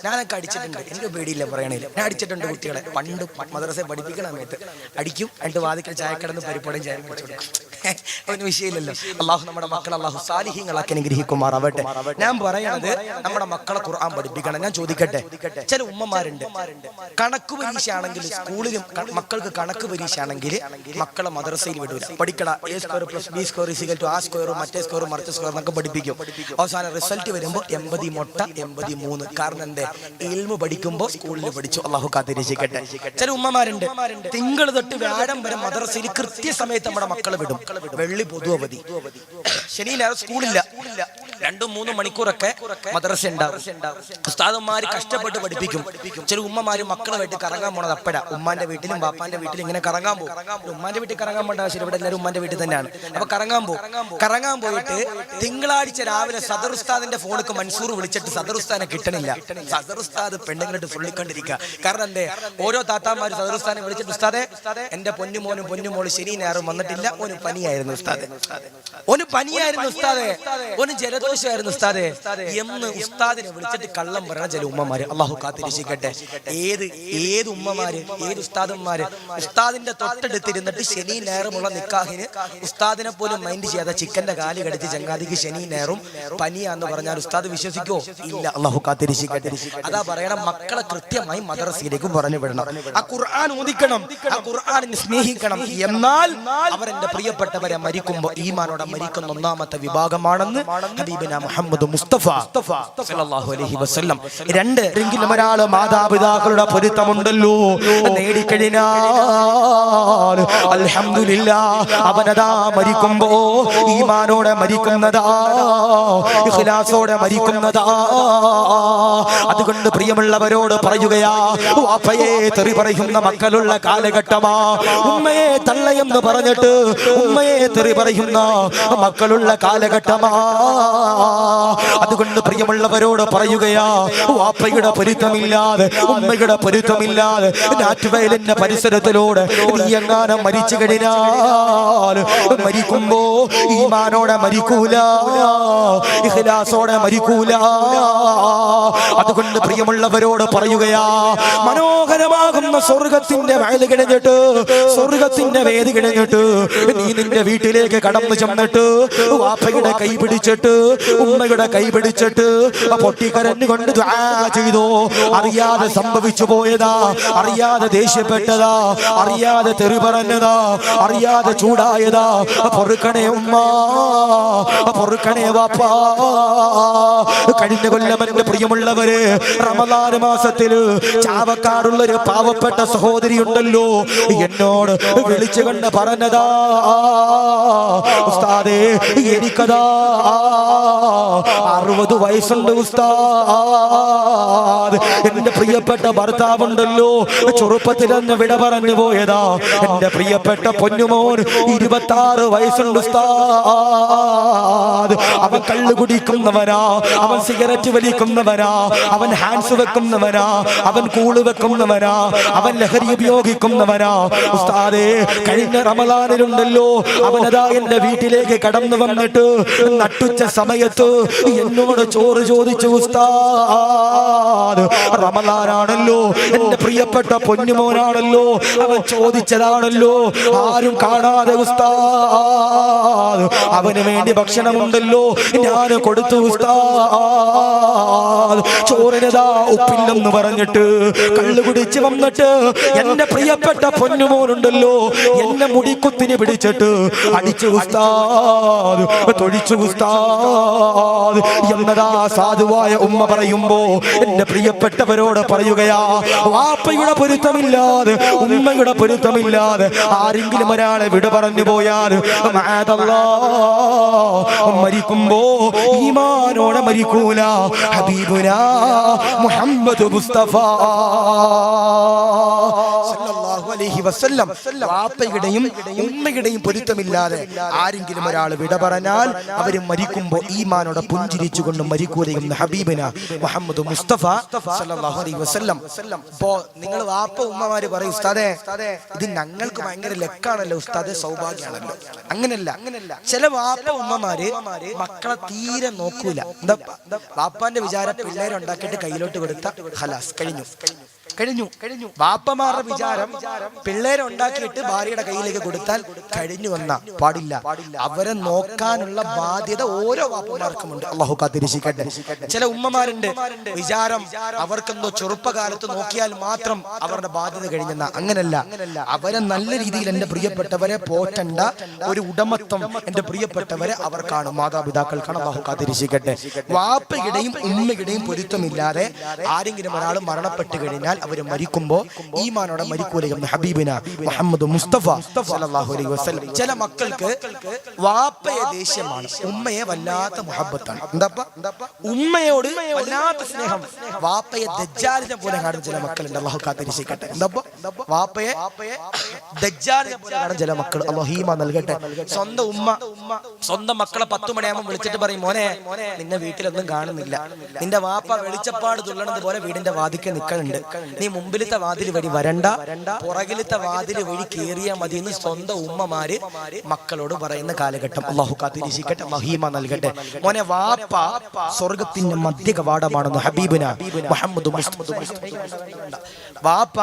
ഞാനൊക്കെ അടിച്ചിട്ടുണ്ട്, എനിക്ക് പേടിയില്ല പറയണില്ല. ഞാൻ അടിച്ചിട്ടുണ്ട് കുട്ടികളെ. പണ്ട് മദ്രസയെ പഠിപ്പിക്കണ സമയത്ത് അടിക്കും, എന്നിട്ട് വാതിക്കൽ ചായ കിടന്ന് പരിപ്പടം ചായ വെച്ചു കൊടുക്കും. അവന് വിഷയമില്ലല്ലോ. അള്ളാഹു നമ്മുടെ മക്കൾ അള്ളാഹു സാലിഹീങ്ങളാക്കി അനുഗ്രഹിക്കുമാറാവട്ടെ. ഞാൻ പറയണത് നമ്മുടെ മക്കളെ ഖുർആൻ പഠിപ്പിക്കണം. ഞാൻ ചോദിക്കട്ടെ, ചില ഉമ്മമാരുണ്ട്, കണക്ക് പരീക്ഷ ആണെങ്കിൽ സ്കൂളിലും മക്കൾക്ക് കണക്ക് പരീക്ഷ ആണെങ്കിൽ മക്കളെ മദ്രസയിൽ വിടൂല. പഠിക്കട A²+B² ആ സ്ക്വയറും മറ്റേ സ്ക്വയറും മറിച്ച സ്ക്വയറും എന്നൊക്കെ പഠിപ്പിക്കും. അവസാനം റിസൾട്ട് വരുമ്പോൾ 80 മൊട്ട 83. കാരണം എന്തേ? ഇൽമു പഠിക്കുമ്പോൾ സ്കൂളിൽ പഠിച്ചു. അള്ളാഹു കാത്തിരിക്കട്ടെ. ചില ഉമ്മമാരുണ്ട്, തിങ്കൾ തൊട്ട് വ്യാഴം വരെ മദ്രസയിൽ കൃത്യസമയത്ത് നമ്മുടെ മക്കളെ വിടും. വെള്ളി പൊതു അവധി, ശനി ഞായർ സ്കൂളില്ല. 2-3 മണിക്കൂറൊക്കെ മദ്രസ ഉണ്ടാവും. ഉസ്താദന്മാര് കഷ്ടപ്പെട്ട് പഠിപ്പിക്കും. ചില ഉമ്മമാര് മക്കളുമായിട്ട് കറങ്ങാൻ പോണത് അപ്പഴാ. ഉമ്മാന്റെ വീട്ടിലും ബാപ്പാന്റെ വീട്ടിലും ഇങ്ങനെ കറങ്ങാൻ പോകും. ഉമ്മാന്റെ വീട്ടിൽ കറങ്ങാൻ പോകേണ്ട ആവശ്യം, ഇവിടെ എല്ലാവരും ഉമ്മാന്റെ വീട്ടിൽ തന്നെയാണ്. അപ്പൊ കറങ്ങാൻ പോയിട്ട് തിങ്കളാഴ്ച രാവിലെ സദർ ഉസ്താദിന്റെ ഫോണിക്ക് മൻസൂർ വിളിച്ചിട്ട് സദർ ഉസ്താദിനെ കിട്ടണില്ല. സദർ ഉസ്താദ് പെണ്ണുങ്ങളിട്ട് തുള്ളിക്കൊണ്ടിരിക്കുക. കാരണം എന്തേ? ഓരോ താത്താമാര് സദർ ഉസ്താദിനെ വിളിച്ചിട്ട്, ഉസ്താദെ എന്റെ പൊന്നുമോനും പൊന്നുമോള് ശനി ഞായറും വന്നിട്ടില്ല, ഓന് പനിയായിരുന്നു ഉസ്താദെ, ഓന് പനിയായിരുന്നു ഉസ്താദെ, ഓന് ജലദോഷമായിരുന്നു ഉസ്താദെ എന്ന് ഉസ്താദിനെ വിളിച്ചിട്ട് കള്ളം പറയണ ചില ഉമ്മമാര്. അള്ളാഹു കാത്തിരിക്കട്ടെ. ഏത് ഉമ്മമാര്, ഏത് ഉസ്താദന്മാര് ഉസ്താദിന്റെ തൊട്ടടുത്തിരുന്നിട്ട് ശനി ഞായറുമുള്ള നിക്കാഹിന് ഉസ്താദിനെ പോലും മൈൻഡ് ചെയ്യാതെ ചിക്കന്റെ കാല് കടിച്ച് ചങ്ങാതിക്ക് ശനി ഞായറും പനിയാന്ന് പറഞ്ഞാൽ ഉസ്താദ് വിശ്വസിക്കോ? ഇല്ല. അള്ളാഹു കാത്തിരിക്കട്ടെ. അതാ പറയണം, മക്കളെ കൃത്യമായി മദ്രസയിലേക്ക് പറഞ്ഞു വിടണം. ആ ഖുർആൻ ഓദിക്കണം, ആ ഖുർആനിനെ സ്നേഹിക്കണം. എന്നാൽ അവരെന്റെ പ്രിയപ്പെട്ടവരെ മരിക്കുമ്പോ ഈമാനോടെ മരിക്കുന്ന 1ാമത്തെ വിഭാഗമാണെന്ന് ഹബീബിന മുഹമ്മദ് മുസ്തഫ സല്ലല്ലാഹു അലൈഹി വസല്ലം. 2 എങ്കിലും ഒരാള് മാതാപിതാക്കളുടെ പൊരുത്തമുണ്ടല്ലോ നേടിക്കഴിഞ്ഞാൽ അൽഹംദുലില്ലാഹ് അവനതാ മരിക്കുമ്പോ ഈമാനോടെ മരിക്കുന്നതാ, ഇഖ്ലാസോടെ മരിക്കുന്നതാ. അതുകൊണ്ട് പ്രിയമുള്ളവരോട് പറയുകയാ, വാപ്പയെ തെറി പറയുന്ന മക്കളുള്ള കാലഘട്ടമാ. ഉമ്മയെ തള്ളയെന്ന് പറഞ്ഞിട്ട് ഉമ്മയെ തെറി പറയുന്ന മക്കളുള്ള കാലഘട്ടമാ. അതുകൊണ്ട് പ്രിയമുള്ളവരോട് പറയുകയാ, വാപ്പയുടെ പൊരുത്തമില്ലാതെ ഉമ്മയുടെ പൊരുത്തമില്ലാതെ നാറ്റുവയലിന്റെ പരിസരത്തിലൂടെ നീ എങ്ങാനും മരിച്ചു കഴിഞ്ഞാൽ മരിക്കുമ്പോ ഈമാനോടെ മരിക്കൂല, ഇഖ്ലാസോടെ മരിക്കൂല. അതുകൊണ്ട് പ്രിയമുള്ളവരോട് പറയുകയാ, മനോഹരമാകുന്ന സ്വർഗത്തിന്റെ വയല് കിടഞ്ഞിട്ട്, സ്വർഗത്തിന്റെ വേദി കിടഞ്ഞിട്ട് നീ നിന്റെ വീട്ടിലേക്ക് കടന്നു ചെന്നിട്ട് വാപ്പയുടെ കൈ പിടിച്ചിട്ട് ഉമ്മയുടെ കൈ പിടിച്ചിട്ട് പൊട്ടിക്കരഞ്ഞുകൊണ്ട് ദുആ ചെയ്തോ. അറിയാതെ സംഭവിച്ചു പോയതാ, അറിയാതെ ദേഷ്യപ്പെട്ടതാ, അറിയാതെ തെറി പറഞ്ഞതാ, അറിയാതെ ചൂടായതാ. പൊറുക്കണേ ഉമ്മ, പൊറുക്കണേ വാപ്പാ. കഴിഞ്ഞ കൊല്ലം എന്റെ പ്രിയമുള്ളവര് റമദാൻ മാസത്തില് ചാവക്കാടുള്ളൊരു പാവപ്പെട്ട സഹോദരി ഉണ്ടല്ലോ, എന്നോട് വിളിച്ചു കണ്ട് പറഞ്ഞതാ, ഉസ്താദേ എനിക്കതാ 60 വയസ്സുണ്ട് ഉസ്താദ്, എന്റെ പ്രിയപ്പെട്ട ഭർത്താവുണ്ടല്ലോ ചെറുപ്പത്തിൽ തന്നെ വിട പറഞ്ഞു പോയതാ. എന്റെ പ്രിയപ്പെട്ട പൊന്നുമോൻ 26 വയസ്സുണ്ട് ഉസ്താദ്. അവൻ കള്ളു കുടിക്കുന്നവനാ, അവൻ സിഗരറ്റ് വലിക്കുന്നവനാ, അവൻ ഹാൻഡ്സ് വെക്കുന്നവനാ, അവൻ കൂള് വെക്കുന്നവനാ, അവൻ ലഹരി ഉപയോഗിക്കുന്നവനാ. ഉസ്താദേ, കഴിഞ്ഞ റമളാനിലുണ്ടല്ലോ അവനതാ എന്റെ വീട്ടിലേക്ക് കടന്നു വന്നിട്ട് നട്ടുച്ച സമയത്ത് എന്നോട് ചോറ് ചോദിച്ചു. ഉസ്താദ്, റമളാനാണല്ലോ, എന്റെ പ്രിയപ്പെട്ട പൊന്നുമോനാണല്ലോ, അവൻ ചോദിച്ചതാണല്ലോ, ആരും കാണാതെ ഉസ്താദ് അവന് വേണ്ടി ഭക്ഷണമുണ്ടല്ലോ ഞാൻ കൊടുത്തു. ഉസ്താദ് ചോറിനതാ ഉപ്പില്ലെന്ന് പറഞ്ഞിട്ട് കള്ളു കുടിച്ച് വന്നിട്ട് എന്റെ പ്രിയപ്പെട്ട പൊന്നുമോനുണ്ടല്ലോ എന്നെ മുടിക്കുത്തിന് പിടിച്ചിട്ട് അടിച്ചു ഉസ്താദ്, തൊഴിച്ചു ഉസ്താദ് എന്നതാ സാധുവായ ഉമ്മ പറയുമ്പോ എന്റെ പ്രിയപ്പെട്ടവരോട് പറയുകയാ, വാപ്പയുടെ പൊരുത്തമില്ലാതെ ഉമ്മയുടെ പൊരുത്തമില്ലാതെ ആരെങ്കിലും ഒരാളെ വിട പറഞ്ഞു പോയാൽ മരിക്കുമ്പോ ഈമാനോടെ മരിക്കൂല. ഹബീബുനാ മുഹമ്മദ് മുസ്തഫ സല്ലല്ലാഹു അലൈഹി വസല്ലം വാപ്പയുടെയും ഉമ്മയുടെയും പൊരുത്തമില്ലാതെ ആരെങ്കിലും ഒരാൾ വിട പറഞ്ഞാൽ അവര് മരിക്കുമ്പോ ഈമാനോടെ പുഞ്ചിരിച്ചുകൊണ്ട് മരിക്കൂലെന്ന് ഹബീബുനാ മുഹമ്മദ് മുസ്തഫ സല്ലല്ലാഹു അലൈഹി വസല്ലം. ഇപ്പോ നിങ്ങൾ വാപ്പ ഉമ്മമാര് പറയും, ഉസ്താദേ ഇത് ഞങ്ങൾക്ക് ഭയങ്കര ലക്കാണല്ലോ ഉസ്താദേ, സൗഭാഗ്യമാണല്ലോ. അങ്ങനല്ല. ചില വാപ്പ ഉമ്മമാര് മക്കളെ തീരെ നോക്കൂല. എന്താ വാപ്പാന്റെ വിചാരം പിള്ളേരുണ്ടാക്കിയിട്ട് കയ്യിലോട്ട് കൊടുത്ത ഖലാസ് കഴിഞ്ഞു. വാപ്പമാരുടെ വിചാരം പിള്ളേരെ ഉണ്ടാക്കിയിട്ട് ഭാര്യയുടെ കയ്യിലേക്ക് കൊടുത്താൽ കഴിഞ്ഞു വന്ന പാടില്ല. അവരെ നോക്കാനുള്ള ബാധ്യത ഓരോ വാപ്പമാർക്കും ഉണ്ട്. അല്ലാഹു കാത്തിരക്ഷിക്കട്ടെ. ചില ഉമ്മമാരുണ്ട് വിചാരം അവർക്കെന്തോ ചെറുപ്പകാലത്ത് നോക്കിയാൽ മാത്രം അവരുടെ ബാധ്യത കഴിഞ്ഞെന്ന. അങ്ങനല്ല. അവരെ നല്ല രീതിയിൽ എന്റെ പ്രിയപ്പെട്ടവരെ പോറ്റണ്ട ഒരു ഉടമത്വം എന്റെ പ്രിയപ്പെട്ടവരെ അവർക്കാണ്, മാതാപിതാക്കൾക്കാണ്. അല്ലാഹു കാത്തിരക്ഷിക്കട്ടെ. വാപ്പയുടെയും ഉമ്മയുടെയും പൊരുത്തമില്ലാതെ ആരെങ്കിലും ഒരാൾ മരണപ്പെട്ട് കഴിഞ്ഞാൽ അവര് മരിക്കുമ്പോ ഈമാനോടെ മരിക്കൂലെന്ന് ഹബീബിന മുഹമ്മദ് മുസ്തഫ സല്ലല്ലാഹു അലൈഹി വസല്ലം. ചില മക്കൾക്ക് വാപ്പയെ ദേഷ്യമാണ്, ഉമ്മയെ വല്ലാത്ത മുഹബ്ബത്താണ്. എന്താ ഉമ്മയോട് വല്ലാത്ത സ്നേഹം, വാപ്പയെ ദജ്ജാലിനെ പോലെ കാണുന്ന ചില മക്കളുണ്ട്. അല്ലാഹു കാത്തിരക്ഷിക്കട്ടെ. എന്താ വാപ്പയെ ദജ്ജാലിനെ പോലെ കാണുന്ന ചില മക്കൾ. അല്ലാഹു ഈമാൻ നൽകട്ടെ. സ്വന്തം ഉമ്മ സ്വന്തം മക്കളെ 10 മണിയാകുമ്പോൾ വിളിച്ചിട്ട് പറയും, മോനെ നിന്നെ വീട്ടിലൊന്നും കാണുന്നില്ല, നിന്റെ വാപ്പ വെളിച്ചപ്പാട് തുള്ളണത് പോലെ വീടിന്റെ വാതിക്കെ നിൽക്കുന്നുണ്ട്, നീ മുമ്പിലത്തെ വാതിൽ വഴി വരണ്ട, പുറകിലത്തെ വാതിൽ വഴി കേറിയാ മതി എന്ന് സ്വന്തം ഉമ്മമാര് മക്കളോട് പറയുന്ന കാലഘട്ടം. അല്ലാഹു കാത്തിരക്ഷിക്കട്ടെ. അല്ലാഹു ഈമാൻ നൽകട്ടെ. മോനെ വാപ്പ സ്വർഗത്തിന്റെ മധ്യ കവാടമാണെന്ന് ഹബീബുന മുഹമ്മദ് മുസ്തഫ. വാപ്പ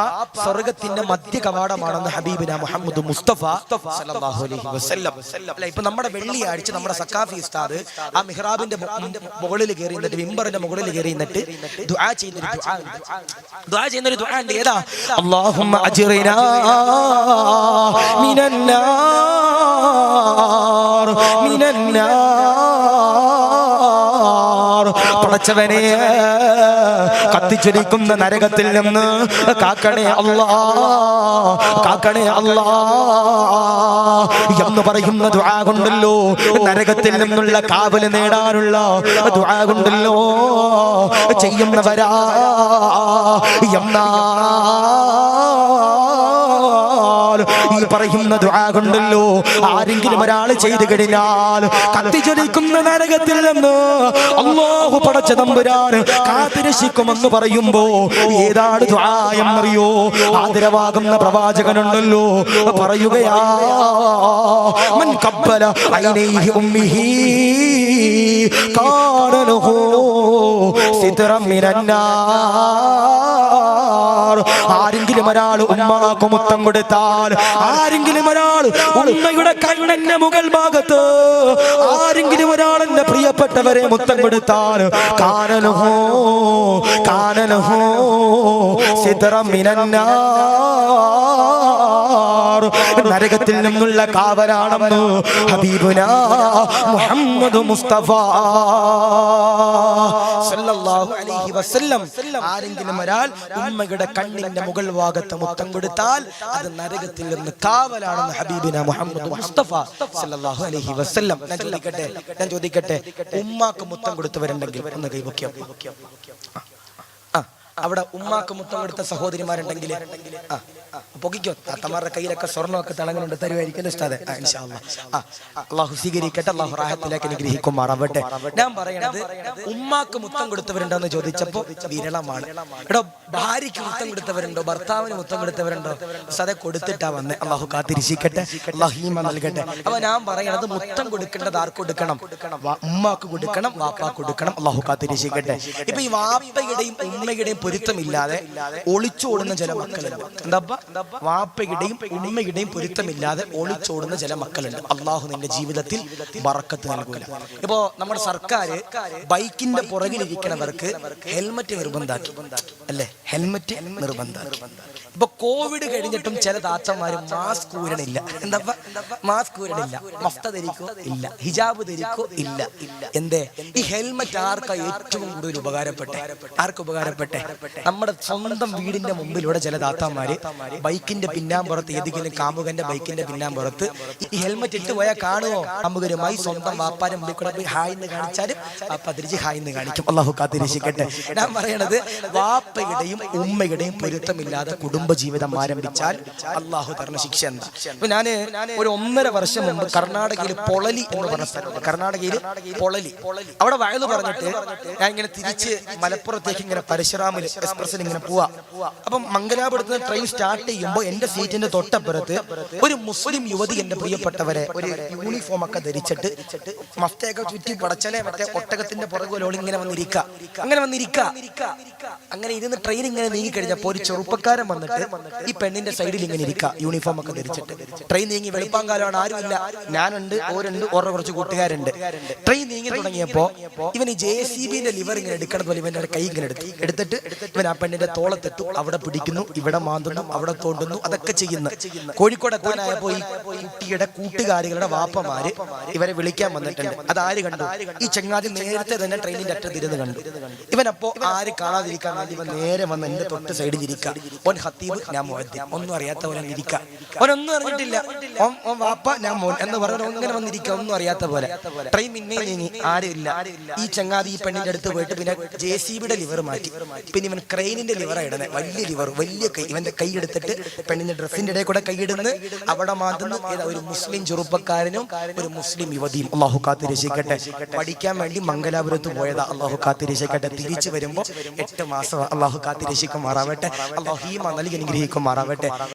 സ്വർഗത്തിന്റെ മധ്യ കവാടമാണെന്ന് ഹബീബുന മുഹമ്മദ് മുസ്തഫ സല്ലല്ലാഹു അലൈഹി വസല്ലം. അല്ല, ഇപ്പൊ നമ്മുടെ വെള്ളിയാഴ്ച നമ്മുടെ സക്കാഫി ഉസ്താദ് ആ മിഹ്റാബിന്റെ മുകളിൽ കയറി നിന്നിട്ട്, മിമ്പറിന്റെ മുകളിൽ കയറി നിന്നിട്ട് ദുആ ചെയ്യുന്നൊരു ദുആ ഉണ്ട്. ഏതാ? അല്ലാഹുമ്മ അജ്റിനാ മിനന്നാർ പടച്ചവനെ കത്തിച്ചൊലിക്കുന്ന നരകത്തിൽ നിന്ന് കാക്കണേ അല്ലാ, കാക്കണേ അല്ലാ എന്ന് പറയുന്ന ദുആ കൊണ്ടല്ലോ നരകത്തിൽ നിന്നുള്ള കാവല് നേടാനുള്ള ദുആ കൊണ്ടല്ലോ ചെയ്യുന്നവരാ. ഈ പറയുന്ന ദുആ കൊണ്ടല്ലോ ആരെങ്കിലും ഒരാൾ ചെയ്തു കഴിഞ്ഞാൽ കത്തിജ്വലിക്കുന്ന നരകത്തിൽ നിന്ന് അല്ലാഹു പടച്ച തമ്പുരാൻ കാത്തിരക്ഷിക്കുമെന്ന് പറയുമ്പോ ഏതാണ് ദുആ എന്നറിയോ? ആദരവാകുന്ന പ്രവാചകനുണ്ടല്ലോ പറയുകയാ, മൻ ഖബ്ബല ഐനൈഹി ഉമ്മിഹി കാന ലഹു സിത്റൻ മിനന്നാർ. ആരെങ്കിലും ഒരാൾ ഉമ്മാക്ക് മുത്തം കൊടുത്താൽ, ആരെങ്കിലും ഒരാൾ ഉമ്മയുടെ കണ്ണിന്റെ മുകൾ ഭാഗത്ത് ആരെങ്കിലും ഒരാൾ എന്റെ പ്രിയപ്പെട്ടവരെ മുത്തം കൊടുത്താൽ കാനലഹോ സിദ്റൻ മിനന്നാർ, നരകത്തിൽ നിന്നുള്ള കാവലാണെന്ന് ഹബീബുനാ മുഹമ്മദ് മുസ്തഫ സല്ലല്ലാഹു അലൈഹി വസല്ലം. ആരെങ്കിലും ഒരാൾ ഉമ്മയുടെ കണ്ണിന്റെ മുകൾ ഭാഗത്ത് മുത്തം കൊടുത്താൽ അത് നരകത്തിൽ നിന്ന് കാവലാണെന്ന് ഹബീബിന മുഹമ്മദ് മുസ്തഫ സല്ലല്ലാഹു അലൈഹി വസല്ലം. ഞാൻ ചോദിക്കട്ടെ, ഉമ്മാക്ക് മുത്തം കൊടുത്തവരുണ്ടെങ്കിൽ ഒന്ന് കൈവയ്ക്കാം. അവിടെ ഉമ്മാക്ക് മുത്തം കൊടുത്ത സഹോദരിമാരുണ്ടെങ്കിൽ പൊക്കിക്കോ. താത്തമാരുടെ കയ്യിലൊക്കെ സ്വർണ്ണമൊക്കെ തിളങ്ങുന്നുണ്ട്, തരുമായിരിക്കും ഉസ്താദെ. ഇൻഷാ അല്ലാഹ്. അള്ളാഹു സ്വീകരിക്കട്ടെ, അള്ളാഹു റാഹത്തിലേക്ക് അനുഗ്രഹിക്കുമാറാവട്ടെ. ഞാൻ പറയണത് ഉമ്മാക്ക് മുത്തം കൊടുത്തവരുണ്ടോന്ന് ചോദിച്ചപ്പോ വിരളമാണ്. ഇവിടെ ഭാര്യയ്ക്ക് മുത്തം കൊടുത്തവരുണ്ടോ, ഭർത്താവിന് മുത്തം കൊടുത്തവരുണ്ടോ? ഉസ്താദെ കൊടുത്തിട്ടാ വന്നേ. അള്ളാഹു കാത്തിരിക്കട്ടെ, അള്ളാഹു ഈമാൻ നൽകട്ടെ. അപ്പൊ ഞാൻ പറയണത് മുത്തം കൊടുക്കേണ്ടത് ആർക്ക് കൊടുക്കണം? ഉമ്മാക്ക് കൊടുക്കണം, വാപ്പാക്ക് കൊടുക്കണം. അള്ളാഹു കാത്തിരിക്കട്ടെ. ഇപ്പൊ ഈ വാപ്പയുടെയും ഉമ്മയുടെയും പൊരുത്തമില്ലാതെ ഒളിച്ചോടുന്ന ചില മക്കളുണ്ട്. എന്താ? വാപ്പയുടെയും ഉമ്മയുടെയും പൊരുത്തമില്ലാതെ ഒളിച്ചോടുന്ന ചില മക്കളുണ്ട്. അള്ളാഹു നിന്റെ ജീവിതത്തിൽ ബറക്കത്ത് നൽകൂല. ഇപ്പോ നമ്മുടെ സർക്കാർ ബൈക്കിന്റെ പുറകിലിരിക്കുന്നവർക്ക് ഹെൽമറ്റ് നിർബന്ധാക്കി അല്ലേ? ഹെൽമറ്റ് നിർബന്ധാക്കി. ഇപ്പൊ കോവിഡ് കഴിഞ്ഞിട്ടും ചില താത്തന്മാര് മാസ്ക് ഊരണില്ല. എന്താ? മാസ്ക് ഊരണില്ല. മഫ്ത ധരിക്കോ ഇല്ല, ഹിജാബ് ധരിക്കോ ഇല്ല. എന്തേ? ഈ ഹെൽമറ്റ് ആർക്കാ ഏറ്റവും കൂടുതൽ ഉപകാരപ്പെട്ടെ? ആർക്ക് ഉപകാരപ്പെട്ടെ? നമ്മുടെ സ്വന്തം വീടിന്റെ മുമ്പിലൂടെ ചില താത്തന്മാര് ബൈക്കിന്റെ പിന്നാമ്പുറത്ത്, ഏതെങ്കിലും കാമുകന്റെ ബൈക്കിന്റെ പിന്നാമ്പുറത്ത് ഈ ഹെൽമറ്റ് ഇട്ട് പോയാൽ കാണുമോ? കാമുകരുമായി സ്വന്തം വാപ്പാന്റെ മുമ്പിൽ കൂടെ പോയി ഹായ് എന്ന് കാണിച്ചാലും വാപ്പ തിരിച്ച് ഹായ് എന്ന് കാണിക്കും. അള്ളാഹു കാത്തിരിക്കട്ടെ. ഞാൻ പറയണത് വാപ്പയുടെയും ഉമ്മയുടെയും പൊരുത്തമില്ലാതെ കുടുംബജീവിതം ആരംഭിച്ചാൽ അള്ളാഹു തരുന്ന ശിക്ഷ എന്താ? ഇപ്പൊ ഞാന് ഒരു 1.5 വർഷം മുമ്പ് കർണാടകയിൽ പൊളലി എന്ന് പറഞ്ഞ സ്ഥലം, കർണാടകയിൽ പൊളലി, അവിടെ വയല് പറഞ്ഞിട്ട് ഞാൻ ഇങ്ങനെ തിരിച്ച് മലപ്പുറത്തേക്ക് ഇങ്ങനെ പരശുറാമിൽ എക്സ്പ്രസിൽ ഇങ്ങനെ പോവാ. അപ്പം മംഗലാപുരത്ത് ട്രെയിൻ സ്റ്റാർട്ട് ചെയ്യുമ്പോൾ എന്റെ സീറ്റിന്റെ തൊട്ടപ്പുറത്ത് ഒരു മുസ്ലിം യുവതി, എന്റെ പ്രിയപ്പെട്ടവരെ, ഒരു യൂണിഫോം ഒക്കെ ധരിച്ചിട്ട് മഫ്തയൊക്കെ ചുറ്റി പടച്ചലെ മറ്റേ ഒട്ടകത്തിന്റെ പുറകുലോളി ഇങ്ങനെ വന്നിരിക്കുക. അങ്ങനെ ഇരുന്ന് ട്രെയിൻ ഇങ്ങനെ നീങ്ങി കഴിഞ്ഞപ്പോ ഒരു ചെറുപ്പക്കാരൻ വന്നിട്ട് ഈ പെണ്ണിന്റെ സൈഡിൽ ഇങ്ങനെ ഇരിക്കുക, യൂണിഫോം ഒക്കെ ധരിച്ചിട്ട്. ട്രെയിൻ നീങ്ങി, വെളുപ്പാങ്കാലമാണ്, ആരുമില്ല, ഞാനുണ്ട്, ഓരോ കുറച്ച് കൂട്ടുകാരുണ്ട്. ട്രെയിൻ നീങ്ങി തുടങ്ങിയപ്പോ ഇവൻ ഈ JCBന്റെ ലിവർ ഇങ്ങനെ എടുക്കണത് പോലെ ഇവന്റെ കൈ ഇങ്ങനെ എടുത്തിട്ട് ഇവൻ ആ പെണ്ണിന്റെ തോളത്തിട്ടു. അവിടെ പിടിക്കുന്നു, ഇവിടെ മാന്തുന്നു, അവിടെ തോണ്ടുന്നു, അതൊക്കെ ചെയ്യുന്നു. കോഴിക്കോട് എത്താനായപ്പോ ഈ കുട്ടിയുടെ കൂട്ടുകാരികളുടെ വാപ്പമാര് ഇവരെ വിളിക്കാൻ വന്നിട്ടുണ്ട്. അതാര് കണ്ടു? ഈ ചങ്ങാതി നേരത്തെ തന്നെ ട്രെയിനിന്റെ അറ്റത്തിരുന്ന് കണ്ടു. ഇവനപ്പോ ആര് കാണാതിരിക്കാൻ വേണ്ടി ഇവൻ നേരെ വന്ന് എന്റെ തൊട്ട് സൈഡിൽ ഇരിക്കുക. ഓൻ ഖത്തീബ്, ഞാൻ മുഅദ്ദിൻ. ഒന്നും അറിയാത്ത പോലെ ഇരിക്കുക. ഓനൊന്നും അറിഞ്ഞിട്ടില്ല. ഓൻ വാപ്പ, ഞാൻ മോൻ എന്ന് പറഞ്ഞു ഇങ്ങനെ വന്നിരിക്കുക, ഒന്നും അറിയാത്ത പോലെ. ട്രെയിൻ പിന്നെ നീങ്ങി, ആരുമില്ല. ഈ ചങ്ങാതി ഈ പെണ്ണിന്റെ അടുത്ത് പോയിട്ട് പിന്നെ JCBയുടെ ലിവർ മാറ്റി. പിന്നെ ഇവൻ ക്രെയിനിന്റെ ലിവറാ ഇടുന്നത്, വലിയ ലിവർ, വലിയ കൈ. ഇവന്റെ കൈ എടുത്തിട്ട് പെണ്ണിന്റെ ഡ്രസ്സിന്റെ ഇടയിൽ കൂടെ കൈയിടുന്ന്, അവിടെ മാറ്റുന്നു. ഒരു മുസ്ലിം ചെറുപ്പക്കാരനും ഒരു മുസ്ലിം യുവതിയും. അള്ളാഹു കാത്തിരക്ഷിക്കട്ടെ. പഠിക്കാൻ വേണ്ടി മംഗലാപുരത്ത് പോയതാ. അള്ളാഹു കാത്തിരക്ഷിക്കട്ടെ. തിരിച്ചു വരുമ്പോ 8 മാസം. അള്ളാഹു കാത്തിരക്ഷിക്കുമാറാവട്ടെ. അള്ളാഹു ഈമാൻ നൽകി അനുഗ്രഹിക്കുമാറാവട്ടെ.